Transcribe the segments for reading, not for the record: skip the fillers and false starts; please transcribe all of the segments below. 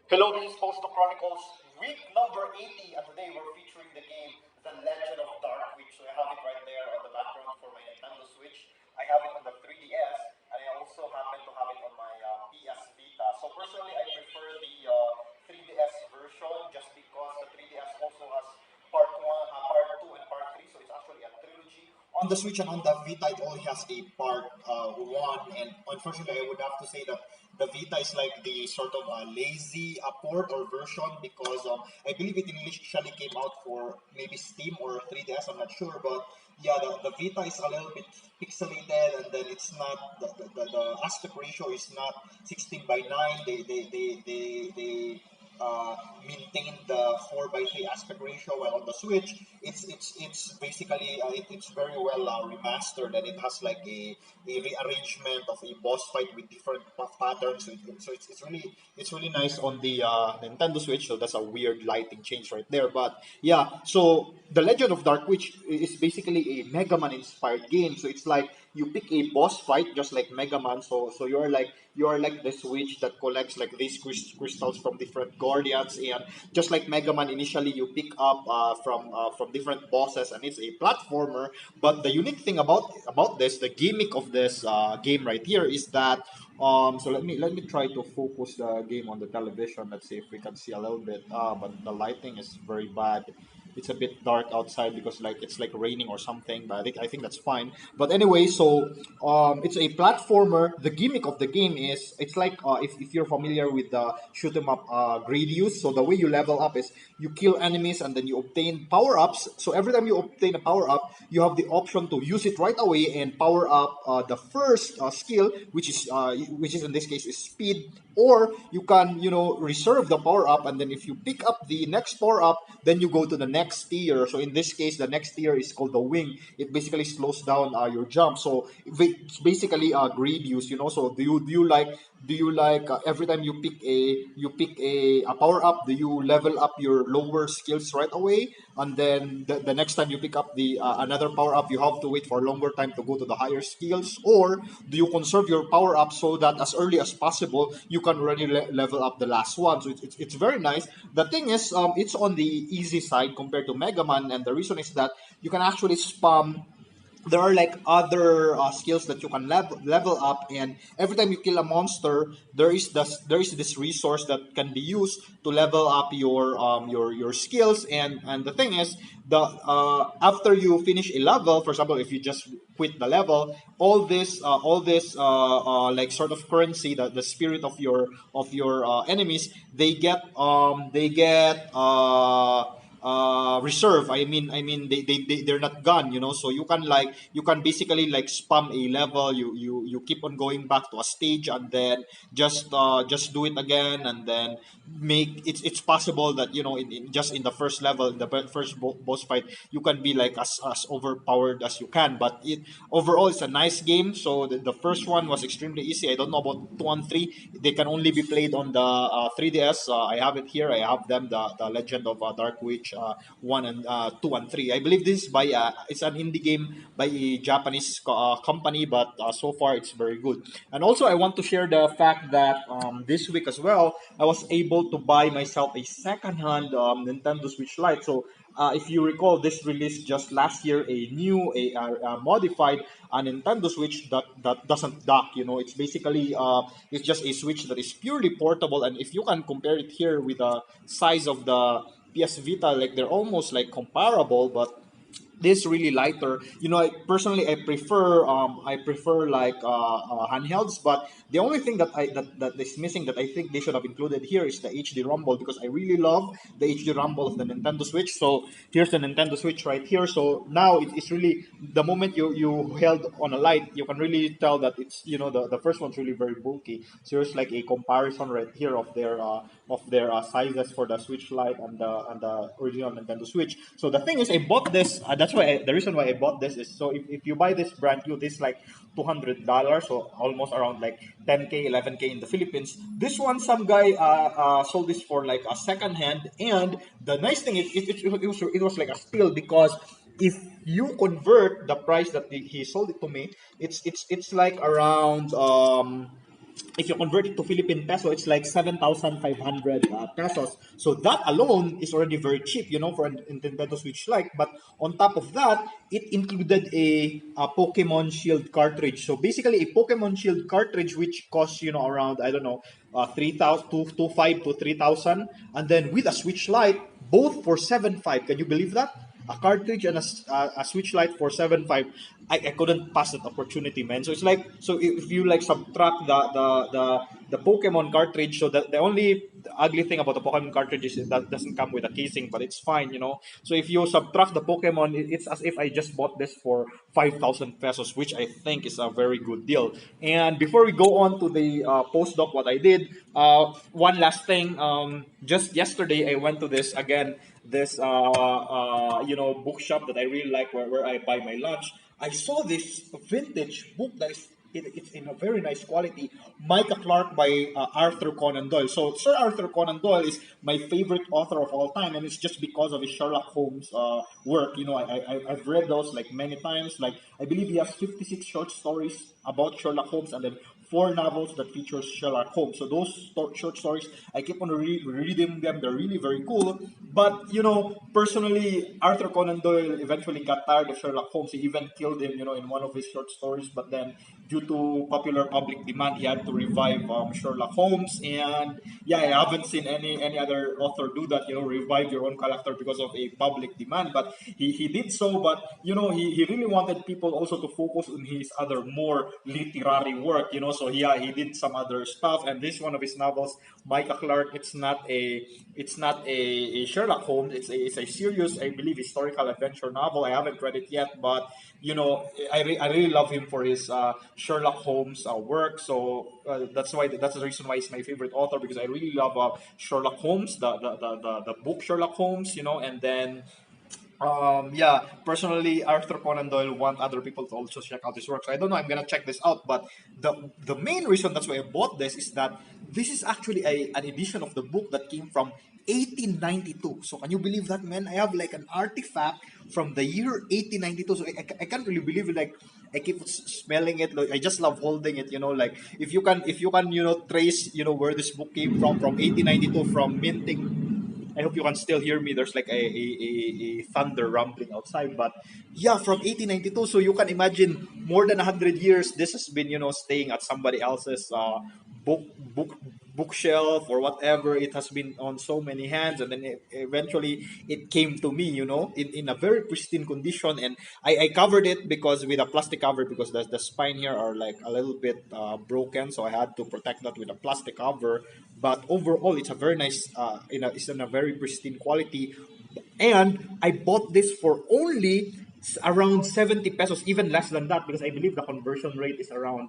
Hello, this is Postdoc Chronicles, week number 80, and today we're featuring the game The Legend of Dark Witch. So I have it right there on the background for my Nintendo Switch. I have it on the 3DS, and I also happen to have it on my PS Vita. So personally, I prefer the 3DS version just because the 3DS also has part 1, part 2, and part 3. So it's actually a trilogy. On the Switch and on the Vita, it only has a part 1, and unfortunately, I would have to say that the Vita is like the sort of lazy port or version because I believe it initially came out for maybe Steam or 3DS. I'm not sure, but yeah, the Vita is a little bit pixelated, and then it's not the aspect ratio is not 16 by 9. They maintain the 4 by 3 aspect ratio, while on the Switch it's basically it's very well remastered, and it has like a rearrangement of a boss fight with different patterns. So it's really nice on the Nintendo Switch. So that's a weird lighting change right there. But yeah, so the Legend of Dark Witch is basically a Mega Man inspired game. So it's like you pick a boss fight just like Mega Man. So you're like this witch that collects like these crystals from different guardians, and just like Mega Man, initially you pick up from different bosses, and it's a platformer. But the unique thing about this, the gimmick of this game right here, is that so let me try to focus the game on the television. Let's see if we can see a little bit. But the lighting is very bad. It's a bit dark outside because like it's like raining or something. But I think that's fine. But anyway, so it's a platformer. The gimmick of the game is it's like if you're familiar with the shoot 'em up Gradius. So the way you level up is you kill enemies and then you obtain power ups. So every time you obtain a power up, you have the option to use it right away and power up the first skill, which is in this case is speed, or you can reserve the power up, and then if you pick up the next power up, then you go to the next tier. So in this case, the next tier is called the wing. It basically slows down your jump. So it's basically greed use. So do you like every time you pick a power up, do you level up your lower skills right away, and then the next time you pick up the another power up, you have to wait for a longer time to go to the higher skills? Or do you conserve your power up so that as early as possible you can already level up the last one? So it's very nice. The thing is, it's on the easy side compared to Mega Man, and the reason is that you can actually spam. There are like other skills that you can level up, and every time you kill a monster, there is this resource that can be used to level up your skills. And the thing is, the after you finish a level, for example, if you just quit the level, all this like sort of currency, the spirit of your enemies, they get reserve. They're not gone, so you can basically like spam a level. You keep on going back to a stage, and then just do it again, and then make it's possible that just in the first level, in the first boss fight, you can be like as overpowered as you can. But overall, it's a nice game. So the first one was extremely easy. I don't know about 2 and 3. They can only be played on the 3DS. I have it here. I have them, the Legend of Dark Witch 1 and 2 and 3. I believe this is by it's an indie game by a Japanese company, but so far it's very good. And also, I want to share the fact that this week as well, I was able to buy myself a second-hand Nintendo Switch Lite. So if you recall, this released just last year a modified Nintendo Switch that doesn't dock. It's basically it's just a Switch that is purely portable. And if you can compare it here with the size of the PS Vita, like they're almost like comparable, but this really lighter. I prefer like handhelds, but the only thing that is missing, that I think they should have included here, is the HD rumble, because I really love the HD rumble of the Nintendo Switch. So here's the Nintendo Switch right here. So now it's really, the moment you held on a light, you can really tell that it's, the first one's really very bulky. So there's like a comparison right here of their sizes for the Switch Lite and the original Nintendo Switch. So the thing is, I bought this. That's why the reason why I bought this is, so if you buy this brand new, this is like $200, so almost around like 10K, 11K in the Philippines. This one, some guy sold this for like a second hand, and the nice thing is, it was like a steal, because if you convert the price that he sold it to me, it's like around if you convert it to Philippine peso, it's like 7,500 pesos. So that alone is already very cheap, for an Nintendo Switch Lite. But on top of that, it included a Pokemon Shield cartridge. So basically, a Pokemon Shield cartridge which costs, around, I don't know, 3,000 to 5 to 3,000, and then with a Switch Lite, both for 7,500. Can you believe that? A cartridge and a Switch Lite for 7,500. I couldn't pass that opportunity, man. So it's like, so if you like subtract the Pokemon cartridge, so the only ugly thing about the Pokemon cartridge is that doesn't come with a casing, but it's fine. So if you subtract the Pokemon, it's as if I just bought this for 5,000 pesos, which I think is a very good deal. And before we go on to the postdoc, what I did, one last thing, just yesterday I went to this bookshop that I really like, where I buy my lunch. I saw this vintage book that it's in a very nice quality. Micah Clark by Arthur Conan Doyle. So Sir Arthur Conan Doyle is my favorite author of all time, and it's just because of his Sherlock Holmes work. I've read those like many times. Like I believe he has 56 short stories about Sherlock Holmes, and then four novels that features Sherlock Holmes. So those short stories, I keep on reading them. They're really very cool. But personally, Arthur Conan Doyle eventually got tired of Sherlock Holmes. He even killed him, in one of his short stories. But then, due to popular public demand, he had to revive Sherlock Holmes. And yeah, I haven't seen any other author do that. Revive your own character because of a public demand. But he did so. But he really wanted people also to focus on his other more literary work. So yeah, he did some other stuff. And this one of his novels, Micah Clark, it's not a Sherlock Holmes. It's a serious, I believe, historical adventure novel. I haven't read it yet, but I really love him for his Sherlock Holmes work. So that's the reason why he's my favorite author, because I really love Sherlock Holmes, the book Sherlock Holmes. And then yeah, personally, Arthur Conan Doyle want other people to also check out his work. So I don't know. I'm gonna check this out. But the main reason that's why I bought this is that this is actually an edition of the book that came from 1892. So can you believe that, man? I have like an artifact from the year 1892. So I can't really believe it. Like I keep smelling it. Like I just love holding it. Like if you can trace where this book came from 1892, from minting. I hope you can still hear me. There's like a thunder rumbling outside. But yeah, from 1892. So you can imagine, more than 100 years, this has been, staying at somebody else's book, book, bookshelf or whatever. It has been on so many hands. And then eventually it came to me, in a very pristine condition. And I covered it because with a plastic cover, because the spine here are like a little bit broken. So I had to protect that with a plastic cover. But overall, it's a very nice, it's in a very pristine quality. And I bought this for only around 70 pesos, even less than that, because I believe the conversion rate is around,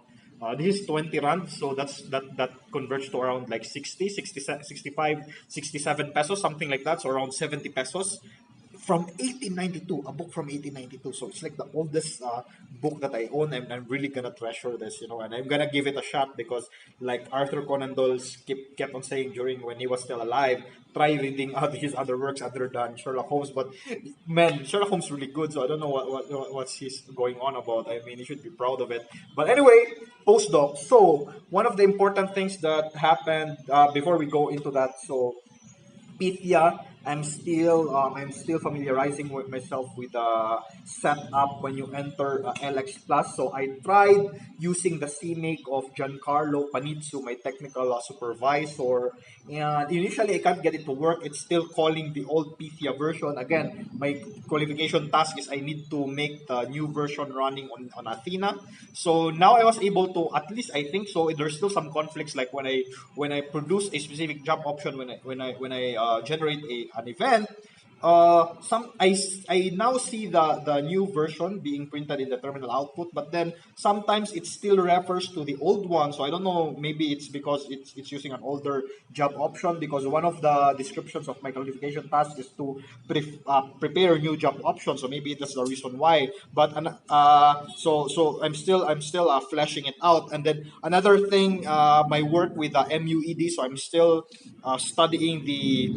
this is 20 rand, so that converts to around like 65, 67 pesos, something like that, so around 70 pesos from 1892, a book from 1892. So it's like the oldest book that I own. I'm really gonna treasure this, and I'm gonna give it a shot, because like Arthur Conan Doyle kept on saying during when he was still alive, try reading his other works other than Sherlock Holmes. But man, Sherlock Holmes is really good, so I don't know what's he's going on about. I mean, he should be proud of it. But anyway, postdoc. So one of the important things that happened before we go into that, so Pythia, I'm still familiarizing with myself with the setup when you enter LX Plus. So I tried using the CMake of Giancarlo Panizzo, my technical supervisor, and initially I can't get it to work. It's still calling the old Pythia version. Again, my qualification task is I need to make the new version running on Athena. So now I was able to, at least I think so. There's still some conflicts, like when I produce a specific job option, when I generate an event. I now see the new version being printed in the terminal output, but then sometimes it still refers to the old one. So I don't know, maybe it's because it's using an older job option, because one of the descriptions of my qualification task is to prepare a new job option. So maybe that's the reason why. But so I'm still fleshing it out. And then another thing, my work with MUED. So I'm still studying the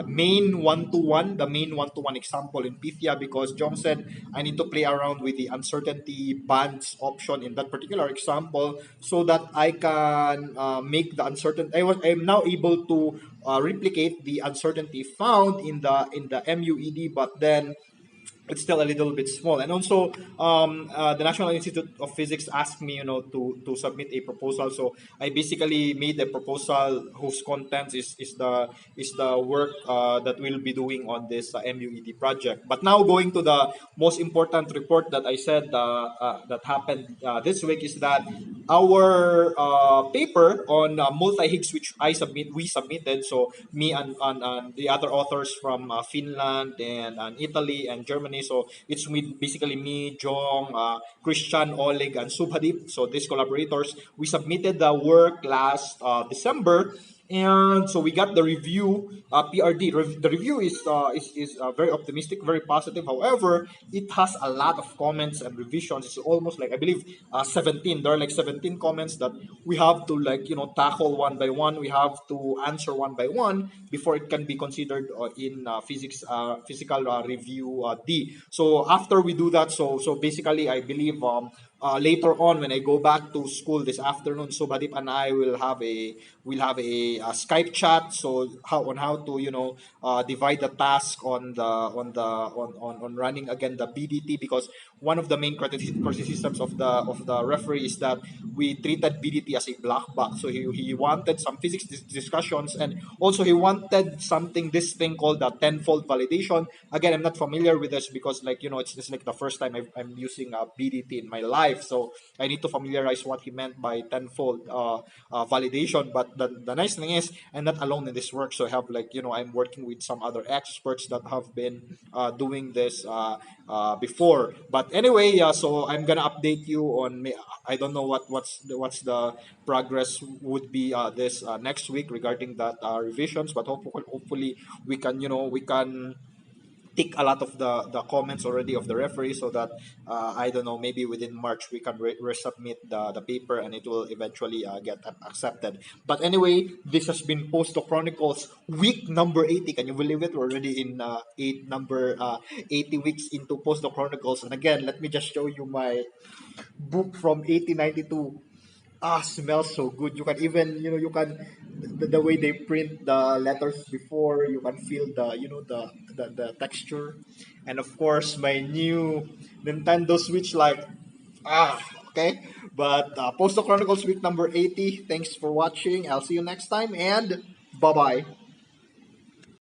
main 121 one, the main one-to-one example in Pythia, because Jong said I need to play around with the uncertainty bands option in that particular example so that I can make the uncertainty. I'm now able to replicate the uncertainty found in the MUED, but then it's still a little bit small. And also, the National Institute of Physics asked me, to submit a proposal. So I basically made a proposal whose contents is the work that we'll be doing on this MUED project. But now going to the most important report that I said that happened this week is that our paper on multi-higgs, which we submitted. So me and the other authors from Finland and Italy and Germany. So it's with basically me, Jong, Christian, Oleg, and Subhadip. So these collaborators, we submitted the work last December. And so we got the review, PRD. The review is very optimistic, very positive. However, it has a lot of comments and revisions. It's almost like, I believe, 17. There are like 17 comments that we have to tackle one by one. We have to answer one by one before it can be considered in physical review D. So after we do that, so basically I believe later on when I go back to school this afternoon, Subhadip and I will have a Skype chat. So how to divide the task on running again the BDT, because one of the main criticisms of the referee is that we treated BDT as a black box. So he wanted some physics discussions, and also he wanted this thing called the tenfold validation. Again, I'm not familiar with this because it's just like the first time I'm using a BDT in my life, so I need to familiarize what he meant by tenfold validation. But the nice thing is I'm not alone in this work, so I have I'm working with some other experts that have been doing this before. But anyway, yeah, so I'm gonna update you on I don't know what's the progress would be this next week regarding that revisions, but hopefully we can tick a lot of the comments already of the referee, so that I don't know, maybe within March we can resubmit the paper and it will eventually get accepted. But anyway, this has been Postdoc Chronicles week number 80. Can you believe it? We're already in number 80 weeks into Postdoc Chronicles. And again, let me just show you my book from 1892. Smells so good. You can even, you can, the way they print the letters before, you can feel the texture. And of course, my new Nintendo Switch, okay. But Postal Chronicles week number 80. Thanks for watching. I'll see you next time, and bye bye.